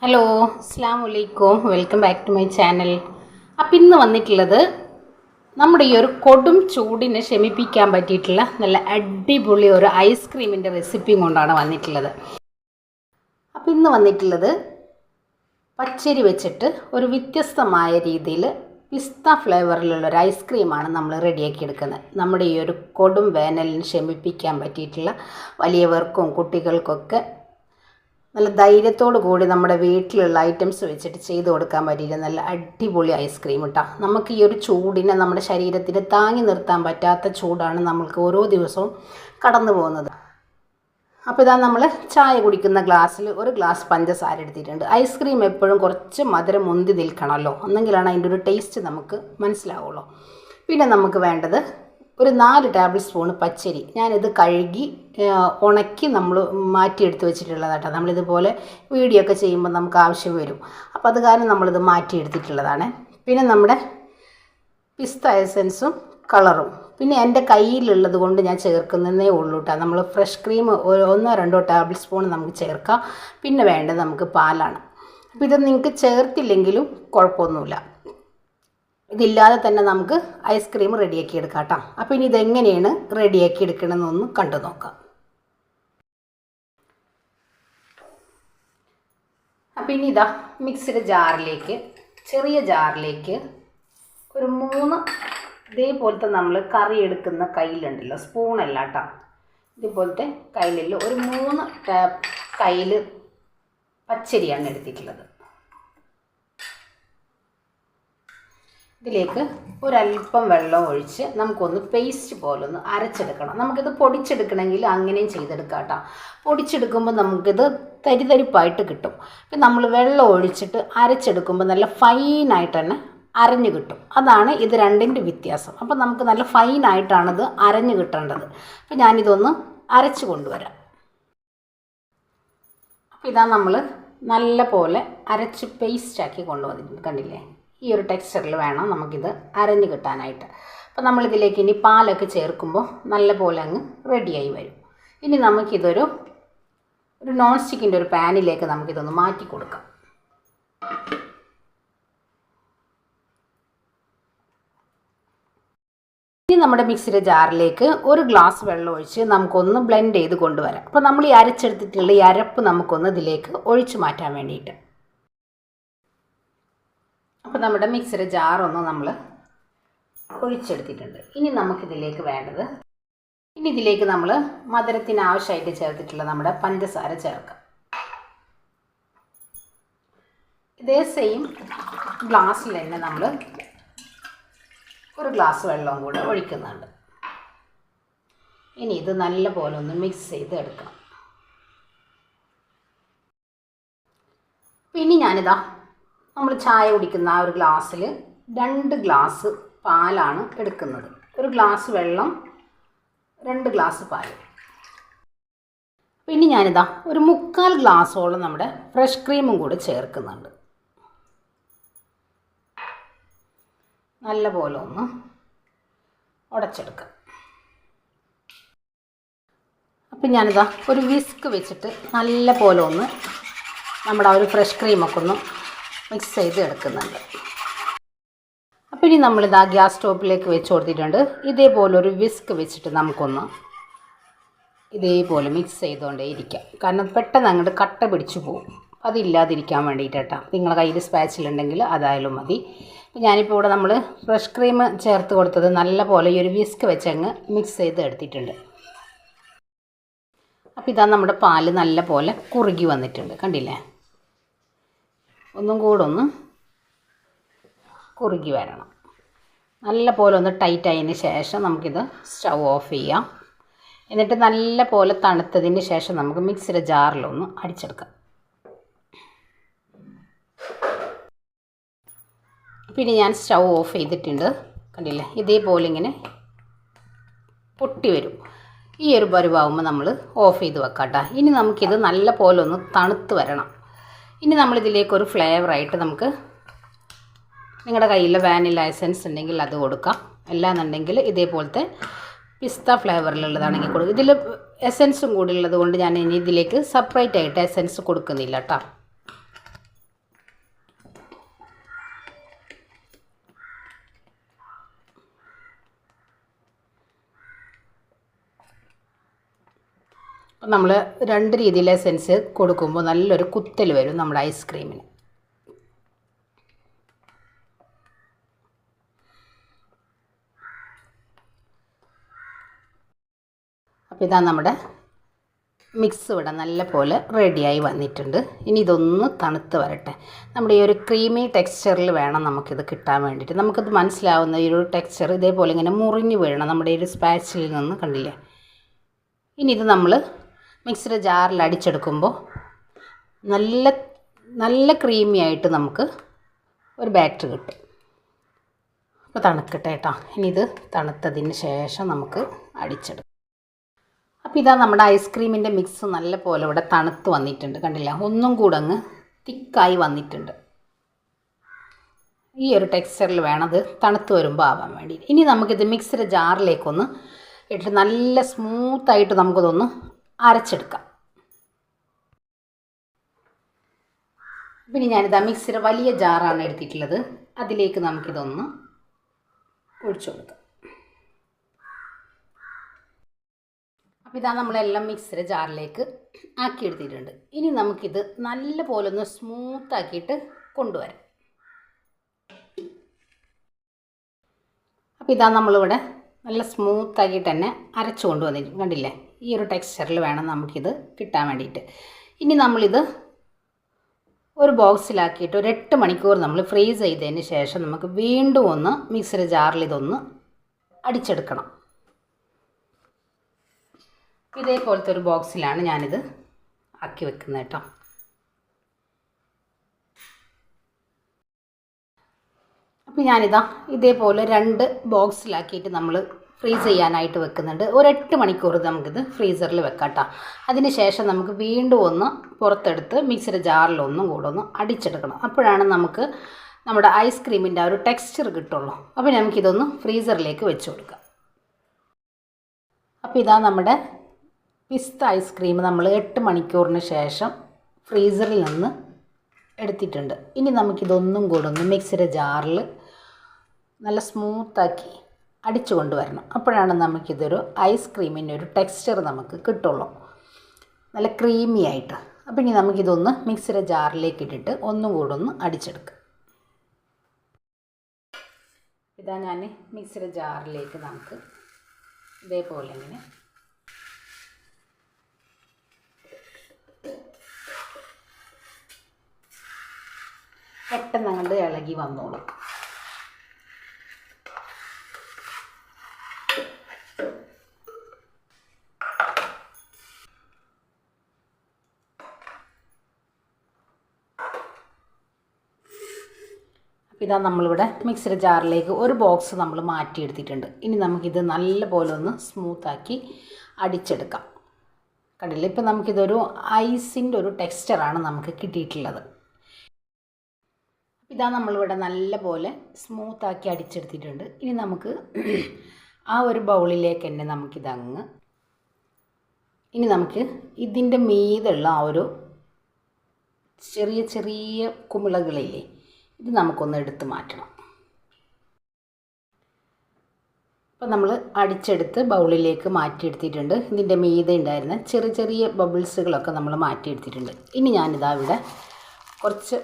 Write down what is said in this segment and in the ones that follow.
Hello, അസ്സലാമു അലൈക്കും. Welcome back to my channel. അപ്പം ഇന്ന് വന്നിട്ടുള്ളത് നമ്മുടെ ഈ ഒരു കൊടും ചൂടിനെ ശമിപ്പിക്കാൻ പറ്റിയിട്ടുള്ള നല്ല അടിപൊളി ഒരു ഐസ്ക്രീമിൻ്റെ റെസിപ്പിയും കൊണ്ടാണ് വന്നിട്ടുള്ളത്. അപ്പം ഇന്ന് വന്നിട്ടുള്ളത് പച്ചരി വെച്ചിട്ട് ഒരു വ്യത്യസ്തമായ രീതിയിൽ പിസ്ത ഫ്ലേവറിലുള്ള ഒരു ഐസ്ക്രീമാണ് നമ്മൾ റെഡിയാക്കി എടുക്കുന്നത്. നമ്മുടെ ഈ ഒരു കൊടും വേനലിന് ശമിപ്പിക്കാൻ പറ്റിയിട്ടുള്ള വലിയവർക്കും കുട്ടികൾക്കൊക്കെ നല്ല ധൈര്യത്തോടു കൂടി നമ്മുടെ വീട്ടിലുള്ള ഐറ്റംസ് വെച്ചിട്ട് ചെയ്ത് കൊടുക്കാൻ പറ്റിയിട്ട് നല്ല അടിപൊളി ഐസ്ക്രീം കേട്ടോ. നമുക്ക് ഈ ഒരു ചൂടിനെ നമ്മുടെ ശരീരത്തിന് താങ്ങി നിർത്താൻ പറ്റാത്ത ചൂടാണ് നമ്മൾക്ക് ഓരോ ദിവസവും കടന്നു പോകുന്നത്. അപ്പോൾ ഇതാ നമ്മൾ ചായ കുടിക്കുന്ന ഗ്ലാസ്സിൽ ഒരു ഗ്ലാസ് പഞ്ചസാര എടുത്തിട്ടുണ്ട്. ഐസ്ക്രീം എപ്പോഴും കുറച്ച് മധുരം മുന്തി നിൽക്കണമല്ലോ, എന്നെങ്കിലാണ് അതിൻ്റെ ഒരു ടേസ്റ്റ് നമുക്ക് മനസ്സിലാവുള്ളൂ. പിന്നെ നമുക്ക് വേണ്ടത് ഒരു 4 ടേബിൾ സ്പൂൺ പച്ചരി. ഞാനിത് കഴുകി ഉണക്കി നമ്മൾ മാറ്റിയെടുത്ത് വെച്ചിട്ടുള്ളതാട്ടോ. നമ്മളിതുപോലെ വീഡിയോ ഒക്കെ ചെയ്യുമ്പോൾ നമുക്ക് ആവശ്യം വരും, അപ്പോൾ അത് കാരണം നമ്മളിത് മാറ്റിയെടുത്തിട്ടുള്ളതാണ്. പിന്നെ നമ്മുടെ പിസ്ത എസൻസും കളറും പിന്നെ എൻ്റെ കയ്യിലുള്ളത് കൊണ്ട് ഞാൻ ചേർക്കുന്നതേ ഉള്ളൂ കേട്ടോ. നമ്മൾ ഫ്രഷ് ക്രീം 1-2 ടേബിൾ സ്പൂൺ നമുക്ക് ചേർക്കാം. പിന്നെ വേണ്ടത് നമുക്ക് പാലാണ്. അപ്പോൾ ഇത് നിങ്ങൾക്ക് ചേർത്തില്ലെങ്കിലും കുഴപ്പമൊന്നുമില്ല, ഇതില്ലാതെ തന്നെ നമുക്ക് ഐസ്ക്രീം റെഡിയാക്കി എടുക്കാം കേട്ടോ. അപ്പോൾ ഇനി ഇതെങ്ങനെയാണ് റെഡിയാക്കി എടുക്കണമെന്നൊന്ന് കണ്ടു നോക്കാം. അപ്പോൾ ഇനി ഇതാ മിക്സിയുടെ ജാറിലേക്ക്, ചെറിയ ജാറിലേക്ക് ഒരു 3 ഇതേപോലത്തെ നമ്മൾ കറി എടുക്കുന്ന കയ്യിലുണ്ടല്ലോ, സ്പൂണല്ല കേട്ടോ, ഇതുപോലത്തെ കയ്യിലുള്ള ഒരു 3 കയ്യിൽ പച്ചരിയാണ് എടുത്തിട്ടുള്ളത്. ഇതിലേക്ക് ഒരല്പം വെള്ളം ഒഴിച്ച് നമുക്കൊന്ന് പേസ്റ്റ് പോലെ ഒന്ന് അരച്ചെടുക്കണം. നമുക്കിത് പൊടിച്ചെടുക്കണമെങ്കിൽ അങ്ങനെയും ചെയ്തെടുക്കാം കേട്ടോ. പൊടിച്ചെടുക്കുമ്പോൾ നമുക്കിത് തരിതരിപ്പായിട്ട് കിട്ടും. ഇപ്പം നമ്മൾ വെള്ളം ഒഴിച്ചിട്ട് അരച്ചെടുക്കുമ്പോൾ നല്ല ഫൈനായിട്ട് തന്നെ അരഞ്ഞു കിട്ടും. അതാണ് ഇത് രണ്ടിൻ്റെ വ്യത്യാസം. അപ്പം നമുക്ക് നല്ല ഫൈനായിട്ടാണിത് അരഞ്ഞു കിട്ടേണ്ടത്. അപ്പം ഞാനിതൊന്ന് അരച്ച് കൊണ്ടുവരാം. അപ്പോൾ ഇതാ നമ്മൾ നല്ല പോലെ അരച്ച് പേസ്റ്റാക്കി കൊണ്ടുവന്നിട്ടുണ്ട്, കണ്ടില്ലേ? ഈ ഒരു ടെക്സ്ചറിൽ വേണം നമുക്കിത് അരഞ്ഞ് കിട്ടാനായിട്ട്. അപ്പോൾ നമ്മളിതിലേക്ക് ഇനി പാലൊക്കെ ചേർക്കുമ്പോൾ നല്ല പോലെ അങ്ങ് റെഡിയായി വരും. ഇനി നമുക്കിതൊരു നോൺ സ്റ്റിക്കിൻ്റെ ഒരു പാനിലേക്ക് നമുക്കിതൊന്ന് മാറ്റി കൊടുക്കാം. ഇനി നമ്മുടെ മിക്സിയുടെ ജാറിലേക്ക് ഒരു ഗ്ലാസ് വെള്ളം ഒഴിച്ച് നമുക്കൊന്ന് ബ്ലെൻഡ് ചെയ്ത് കൊണ്ടുവരാം. അപ്പോൾ നമ്മൾ ഈ അരച്ചെടുത്തിട്ടുള്ള ഈ അരപ്പ് നമുക്കൊന്ന് ഇതിലേക്ക് ഒഴിച്ച് മാറ്റാൻ വേണ്ടിയിട്ട്. അപ്പോൾ നമ്മുടെ മിക്സിയുടെ ജാറൊന്ന് നമ്മൾ ഒഴിച്ചെടുത്തിട്ടുണ്ട്. ഇനി നമുക്കിതിലേക്ക് വേണ്ടത്, ഇനി ഇതിലേക്ക് നമ്മൾ മധുരത്തിന് ആവശ്യമായിട്ട് ചേർത്തിട്ടുള്ള നമ്മുടെ പഞ്ചസാര ചേർക്കാം. ഇതേ സെയിം ഗ്ലാസ്സിൽ തന്നെ നമ്മൾ ഒരു ഗ്ലാസ് വെള്ളവും കൂടെ ഒഴിക്കുന്നുണ്ട്. ഇനി ഇത് നല്ല പോലെ ഒന്ന് മിക്സ് ചെയ്ത് എടുക്കാം. ഇനി ഞാനിതാ നമ്മൾ ചായ കുടിക്കുന്ന ആ ഒരു ഗ്ലാസ്സിൽ 2 ഗ്ലാസ് പാലാണ് എടുക്കുന്നത്. ഒരു ഗ്ലാസ് വെള്ളം, 2 ഗ്ലാസ് പാൽ. പിന്നെ ഞാനിതാ ഒരു 3/4 ഗ്ലാസോളം നമ്മുടെ ഫ്രഷ് ക്രീമും കൂടി ചേർക്കുന്നുണ്ട്. നല്ല പോലെ ഒന്ന് ഉടച്ചെടുക്കാം. അപ്പം ഞാനിതാ ഒരു വിസ്ക് വെച്ചിട്ട് നല്ല പോലെ ഒന്ന് നമ്മുടെ ആ ഒരു ഫ്രഷ് ക്രീമൊക്കെ ഒന്ന് മിക്സ് ചെയ്ത് എടുക്കുന്നുണ്ട്. അപ്പോൾ ഇനി നമ്മളിതാ ഗ്യാസ് സ്റ്റോപ്പിലേക്ക് വെച്ച് കൊടുത്തിട്ടുണ്ട്. ഇതേപോലെ ഒരു വിസ്ക് വെച്ചിട്ട് നമുക്കൊന്ന് ഇതേപോലെ മിക്സ് ചെയ്തുകൊണ്ടേ ഇരിക്കാം. കാരണം പെട്ടെന്ന് അങ്ങോട്ട് കട്ട പിടിച്ചു പോകും. അതില്ലാതിരിക്കാൻ വേണ്ടിയിട്ടാണ്. നിങ്ങളുടെ കയ്യിൽ സ്പാച്ചിലുണ്ടെങ്കിൽ അതായാലും മതി. ഞാനിപ്പോൾ ഇവിടെ നമ്മൾ ഫ്രഷ് ക്രീം ചേർത്ത് കൊടുത്തത് നല്ല പോലെ ഈ ഒരു വിസ്ക് വെച്ചങ്ങ് മിക്സ് ചെയ്ത് എടുത്തിട്ടുണ്ട്. അപ്പോൾ ഇതാ നമ്മുടെ പാല് നല്ല പോലെ കുറുകി വന്നിട്ടുണ്ട്, കണ്ടില്ലേ? ഒന്നും കൂടെ ഒന്ന് കുറുകി വരണം. നല്ല പോലെ ഒന്ന് ടൈറ്റ് ആയതിന് ശേഷം നമുക്കിത് സ്റ്റൗ ഓഫ് ചെയ്യാം. എന്നിട്ട് നല്ല പോലെ തണുത്തതിന് ശേഷം നമുക്ക് മിക്സിയുടെ ജാറിലൊന്ന് അടിച്ചെടുക്കാം. പിന്നെ ഞാൻ സ്റ്റൗ ഓഫ് ചെയ്തിട്ടുണ്ട്, കണ്ടില്ലേ? ഇതേപോലെ ഇങ്ങനെ പൊട്ടി വരും. ഈ ഒരു പരുവാകുമ്പോൾ നമ്മൾ ഓഫ് ചെയ്ത് വെക്കാം കേട്ടോ. ഇനി നമുക്കിത് നല്ല പോലെ ഒന്ന് തണുത്ത് വരണം. ഇനി നമ്മളിതിലേക്കൊരു ഫ്ലേവറായിട്ട് നമുക്ക് നിങ്ങളുടെ കയ്യിൽ വാനില എസൻസ് ഉണ്ടെങ്കിൽ അത് കൊടുക്കാം. അല്ലാന്നുണ്ടെങ്കിൽ ഇതേപോലത്തെ പിസ്ത ഫ്ലേവറിലുള്ളതാണെങ്കിൽ കൊടുക്കും. ഇതിൽ എസൻസും കൂടി ഉള്ളത് കൊണ്ട് ഞാൻ ഇനി ഇതിലേക്ക് സെപ്പറേറ്റ് ആയിട്ട് എസൻസ് കൊടുക്കുന്നില്ല കേട്ടോ. നമ്മൾ രണ്ട് രീതിയിൽ എസൻസ് കൊടുക്കുമ്പോൾ നല്ലൊരു കുത്തൽ വരും നമ്മുടെ ഐസ്ക്രീമിന്. അപ്പോൾ ഇതാ നമ്മുടെ മിക്സ് ഇവിടെ നല്ല പോലെ റെഡിയായി വന്നിട്ടുണ്ട്. ഇനി ഇതൊന്ന് തണുത്ത് വരട്ടെ. നമ്മുടെ ഈ ഒരു ക്രീമി ടെക്സ്ചറിൽ വേണം നമുക്കിത് കിട്ടാൻ വേണ്ടിയിട്ട്. നമുക്കിത് മനസ്സിലാവുന്ന ഈ ഒരു ടെക്സ്ചർ ഇതേപോലെ ഇങ്ങനെ മുറിഞ്ഞ് വീഴണം നമ്മുടെ ഈ ഒരു സ്പാച്ചിലിൽ നിന്ന്, കണ്ടില്ലേ. ഇനി ഇത് നമ്മൾ മിക്സിയുടെ ജാറിൽ അടിച്ചെടുക്കുമ്പോൾ നല്ല നല്ല ക്രീമി ആയിട്ട് നമുക്ക് ഒരു ബാറ്റർ കിട്ടും. അപ്പോൾ തണുക്കട്ടെ കേട്ടോ. ഇനി ഇത് തണുത്തതിന് ശേഷം നമുക്ക് അടിച്ചെടുക്കാം. അപ്പോൾ ഇതാ നമ്മുടെ ഐസ്ക്രീമിൻ്റെ മിക്സ് നല്ല പോലെ ഇവിടെ തണുത്ത് വന്നിട്ടുണ്ട്, കണ്ടില്ല. ഒന്നും കൂടെ അങ്ങ് തിക്കായി വന്നിട്ടുണ്ട്. ഈ ഒരു ടെക്സ്ചറിൽ വേണത് തണുത്ത് വരുമ്പോൾ ആവാൻ വേണ്ടി. ഇനി നമുക്കിത് മിക്സിയുടെ ജാറിലേക്കൊന്ന് ഇട്ട് നല്ല സ്മൂത്തായിട്ട് നമുക്കിതൊന്ന് അരച്ചെടുക്കാം. പിന്നെ ഞാനിതാ മിക്സിയുടെ വലിയ ജാറാണ് എടുത്തിട്ടുള്ളത്. അതിലേക്ക് നമുക്കിതൊന്ന് ഒഴിച്ചു കൊടുക്കാം. അപ്പോൾ ഇതാ നമ്മളെല്ലാം മിക്സിയുടെ ജാറിലേക്ക് ആക്കിയെടുത്തിട്ടുണ്ട്. ഇനി നമുക്കിത് നല്ല പോലെ ഒന്ന് സ്മൂത്താക്കിയിട്ട് കൊണ്ടുവരാം. അപ്പോൾ ഇതാ നമ്മളിവിടെ നല്ല സ്മൂത്താക്കിയിട്ട് തന്നെ അരച്ചു കൊണ്ടുവന്നിട്ടുണ്ട്, കണ്ടില്ലേ. ഈ ഒരു ടെക്സ്ചറിൽ വേണം നമുക്കിത് കിട്ടാൻ വേണ്ടിയിട്ട്. ഇനി നമ്മളിത് ഒരു ബോക്സിലാക്കിയിട്ട് ഒരു 8 മണിക്കൂർ നമ്മൾ ഫ്രീസ് ചെയ്തതിന് ശേഷം നമുക്ക് വീണ്ടും ഒന്ന് മിക്സിയുടെ ജാറിൽ ഇതൊന്ന് അടിച്ചെടുക്കണം. ഇതേപോലത്തെ ഒരു ബോക്സിലാണ് ഞാനിത് ആക്കി വെക്കുന്നത് കേട്ടോ. അപ്പോൾ ഞാനിതാ ഇതേപോലെ 2 ബോക്സിലാക്കിയിട്ട് നമ്മൾ ഫ്രീസ് ചെയ്യാനായിട്ട് വെക്കുന്നുണ്ട്. ഒരു 8 മണിക്കൂർ നമുക്കിത് ഫ്രീസറിൽ വെക്കാം കേട്ടോ. അതിന് ശേഷം നമുക്ക് വീണ്ടും ഒന്ന് പുറത്തെടുത്ത് മിക്സിയുടെ ജാറിൽ ഒന്നും കൂടെ ഒന്ന് അടിച്ചെടുക്കണം. അപ്പോഴാണ് നമുക്ക് നമ്മുടെ ഐസ്ക്രീമിൻ്റെ ആ ഒരു ടെക്സ്ചർ കിട്ടുള്ളൂ. അപ്പോൾ നമുക്കിതൊന്ന് ഫ്രീസറിലേക്ക് വെച്ച് കൊടുക്കാം. അപ്പോൾ ഇതാ നമ്മുടെ പിസ്ത ഐസ്ക്രീം നമ്മൾ 8 മണിക്കൂറിന് ശേഷം ഫ്രീസറിൽ നിന്ന് എടുത്തിട്ടുണ്ട്. ഇനി നമുക്കിതൊന്നും കൂടെ ഒന്ന് മിക്സിയുടെ ജാറിൽ നല്ല സ്മൂത്താക്കി അടിച്ചു കൊണ്ടുവരണം. അപ്പോഴാണ് നമുക്കിതൊരു ഐസ്ക്രീമിൻ്റെ ഒരു ടെക്സ്ചർ നമുക്ക് കിട്ടുള്ളൂ, നല്ല ക്രീമി ആയിട്ട്. അപ്പോൾ ഇനി നമുക്കിതൊന്ന് മിക്സിയുടെ ജാറിലേക്ക് ഇട്ടിട്ട് ഒന്നും കൂടെ ഒന്ന് അടിച്ചെടുക്കാം. ഇതാ ഞാൻ മിക്സിയുടെ ജാറിലേക്ക് നമുക്ക് ഇതേപോലെ ഇങ്ങനെ പെട്ടെന്ന് അങ്ങോട്ട് ഇളകി വന്നോളും. അപ്പോൾ ഇതാ നമ്മളിവിടെ മിക്സിയുടെ ജാറിലേക്ക് ഒരു ബോക്സ് നമ്മൾ മാറ്റിയെടുത്തിട്ടുണ്ട്. ഇനി നമുക്കിത് നല്ലപോലെ ഒന്ന് സ്മൂത്താക്കി അടിച്ചെടുക്കാം. കണ്ടില്ലേ, ഇപ്പോൾ നമുക്കിതൊരു ഐസിൻ്റെ ഒരു ടെക്സ്ചറാണ് നമുക്ക് കിട്ടിയിട്ടുള്ളത്. ഇതാ നമ്മളിവിടെ നല്ല പോലെ സ്മൂത്താക്കി അടിച്ചെടുത്തിട്ടുണ്ട്. ഇനി നമുക്ക് ആ ഒരു ബൗളിലേക്ക് തന്നെ നമുക്കിതങ്ങ് ഇനി നമുക്ക് ഇതിൻ്റെ മീതുള്ള ആ ഒരു ചെറിയ ചെറിയ കുമിളകളില്ലേ, ഇത് നമുക്കൊന്ന് എടുത്ത് മാറ്റണം. അപ്പോൾ നമ്മൾ അടിച്ചെടുത്ത് ബൗളിലേക്ക് മാറ്റിയെടുത്തിട്ടുണ്ട്. ഇതിൻ്റെ മീതെ ഉണ്ടായിരുന്ന ചെറിയ ചെറിയ ബബിൾസുകളൊക്കെ നമ്മൾ മാറ്റിയെടുത്തിട്ടുണ്ട്. ഇനി ഞാനിതാ ഇവിടെ കുറച്ച്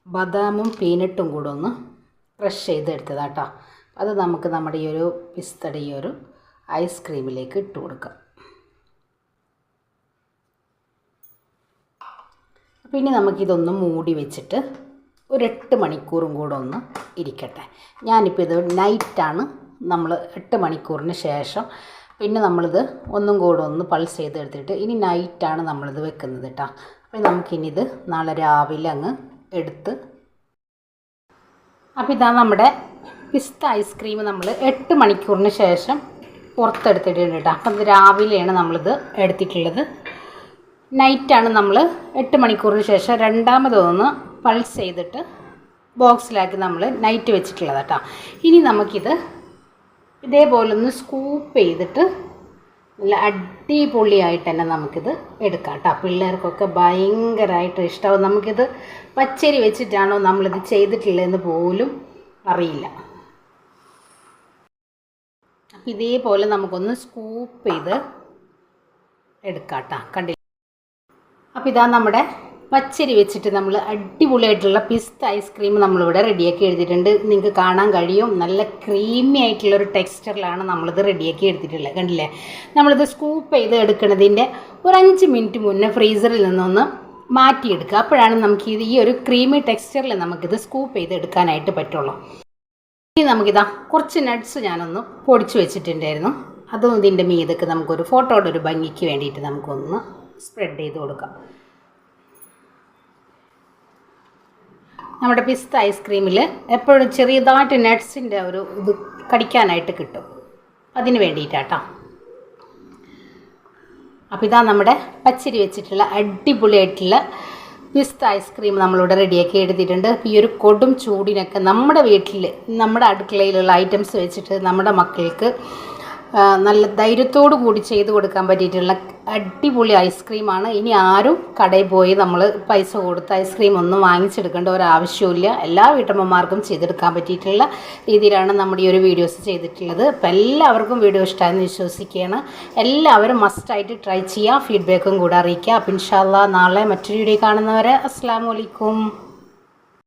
ബദാമും പീനട്ടും കൂടെ ഒന്ന് ക്രഷ് ചെയ്തെടുത്തതാട്ടോ. അത് നമുക്ക് നമ്മുടെ ഈ ഒരു പിസ്തയുടെ ഈ ഒരു ഐസ്ക്രീമിലേക്ക് ഇട്ട് കൊടുക്കാം. അപ്പോൾ ഇനി നമുക്കിതൊന്ന് മൂടി വെച്ചിട്ട് ഒരു 8 മണിക്കൂറും കൂടെ ഒന്ന് ഇരിക്കട്ടെ. ഞാനിപ്പോൾ ഇത് നൈറ്റാണ്, നമ്മൾ 8 മണിക്കൂറിന് ശേഷം പിന്നെ നമ്മളിത് ഒന്നും കൂടെ ഒന്ന് പൾസ് ചെയ്തെടുത്തിട്ട് ഇനി നൈറ്റാണ് നമ്മളിത് വെക്കുന്നത് കേട്ടോ. അപ്പോൾ നമുക്കിനിത് നാളെ രാവിലെ അങ്ങ് എടുത്ത്. അപ്പോൾ ഇതാ നമ്മുടെ പിസ്ത ഐസ്ക്രീം നമ്മൾ 8 മണിക്കൂറിന് ശേഷം പുറത്തെടുത്തിട്ടുണ്ട് കേട്ടോ. അപ്പം ഇത് രാവിലെയാണ് നമ്മളിത് എടുത്തിട്ടുള്ളത്. നൈറ്റാണ് നമ്മൾ 8 മണിക്കൂറിന് ശേഷം രണ്ടാമതൊന്ന് പൾസ് ചെയ്തിട്ട് ബോക്സിലാക്കി നമ്മൾ നൈറ്റ് വെച്ചിട്ടുള്ളത് കേട്ടോ. ഇനി നമുക്കിത് ഇതേപോലെ ഒന്ന് സ്കൂപ്പ് ചെയ്തിട്ട് നല്ല അടിപൊളിയായിട്ട് തന്നെ നമുക്കിത് എടുക്കാം കേട്ടോ. പിള്ളേർക്കൊക്കെ ഭയങ്കരമായിട്ട് ഇഷ്ടമാവും. നമുക്കിത് പച്ചരി വെച്ചിട്ടാണോ നമ്മളിത് ചെയ്തിട്ടുള്ളതെന്ന് പോലും അറിയില്ല. അപ്പം ഇതേപോലെ നമുക്കൊന്ന് സ്കൂപ്പ് ചെയ്ത് എടുക്കാം കേട്ടോ. കണ്ടില്ല? അപ്പോൾ ഇതാ നമ്മുടെ പച്ചരി വെച്ചിട്ട് നമ്മൾ അടിപൊളിയായിട്ടുള്ള പിസ്ത ഐസ്ക്രീം നമ്മളിവിടെ റെഡിയാക്കി എടുത്തിട്ടുണ്ട്. നിങ്ങൾക്ക് കാണാൻ കഴിയും, നല്ല ക്രീമി ആയിട്ടുള്ളൊരു ടെക്സ്ചറിലാണ് നമ്മളിത് റെഡിയാക്കി എടുത്തിട്ടുള്ളത്. കണ്ടില്ലേ? നമ്മളിത് സ്കൂപ്പ് ചെയ്ത് എടുക്കുന്നതിൻ്റെ ഒരു 5 മിനിറ്റ് മുന്നേ ഫ്രീസറിൽ നിന്നൊന്ന് മാറ്റിയെടുക്കുക. അപ്പോഴാണ് നമുക്ക് ഈ ഒരു ക്രീമി ടെക്സ്ചറിൽ നമുക്കിത് സ്കൂപ്പ് ചെയ്ത് എടുക്കാനായിട്ട് പറ്റുള്ളൂ. ഇനി നമുക്കിതാ കുറച്ച് നട്ട്സ് ഞാനൊന്ന് പൊടിച്ച് വെച്ചിട്ടുണ്ടായിരുന്നു. അതും ഇതിൻ്റെ മീതൊക്കെ നമുക്കൊരു ഫോട്ടോയുടെ ഒരു ഭംഗിക്ക് വേണ്ടിയിട്ട് നമുക്കൊന്ന് സ്പ്രെഡ് ചെയ്ത് കൊടുക്കാം. നമ്മുടെ പിസ്ത ഐസ്ക്രീമിൽ എപ്പോഴും ചെറിയതായിട്ട് നട്ട്സിൻ്റെ ഒരു ഇത് കടിക്കാനായിട്ട് കിട്ടും, അതിന് വേണ്ടിയിട്ടാട്ടോ. അപ്പോൾ ഇതാ നമ്മുടെ പച്ചരി വെച്ചിട്ടുള്ള അടിപൊളിയായിട്ടുള്ള പിസ്ത ഐസ്ക്രീം നമ്മളിവിടെ റെഡിയാക്കി എടുത്തിട്ടുണ്ട്. ഈ ഒരു കൊടും ചൂടിനൊക്കെ നമ്മുടെ വീട്ടിൽ നമ്മുടെ അടുക്കളയിലുള്ള ഐറ്റംസ് വെച്ചിട്ട് നമ്മുടെ മക്കൾക്ക് നല്ല ധൈര്യത്തോടു കൂടി ചെയ്ത് കൊടുക്കാൻ പറ്റിയിട്ടുള്ള അടിപൊളി ഐസ്ക്രീമാണ്. ഇനി ആരും കടയിൽ പോയി നമ്മൾ പൈസ കൊടുത്ത് ഐസ്ക്രീം ഒന്നും വാങ്ങിച്ചെടുക്കേണ്ട ഒരാവശ്യമില്ല. എല്ലാ വീട്ടമ്മമാർക്കും ചെയ്തെടുക്കാൻ പറ്റിയിട്ടുള്ള രീതിയിലാണ് നമ്മുടെ ഈ ഒരു വീഡിയോസ് ചെയ്തിട്ടുള്ളത്. അപ്പോൾ എല്ലാവർക്കും വീഡിയോ ഇഷ്ടമായെന്ന് വിശ്വസിക്കുകയാണ്. എല്ലാവരും മസ്റ്റായിട്ട് ട്രൈ ചെയ്യുക, ഫീഡ്ബാക്കും കൂടെ അറിയിക്കുക. അപ്പോൾ ഇൻഷാ അല്ലാഹ് നാളെ മറ്റൊരു വീഡിയോ കാണുന്നവരെ അസ്സലാമു അലൈക്കും.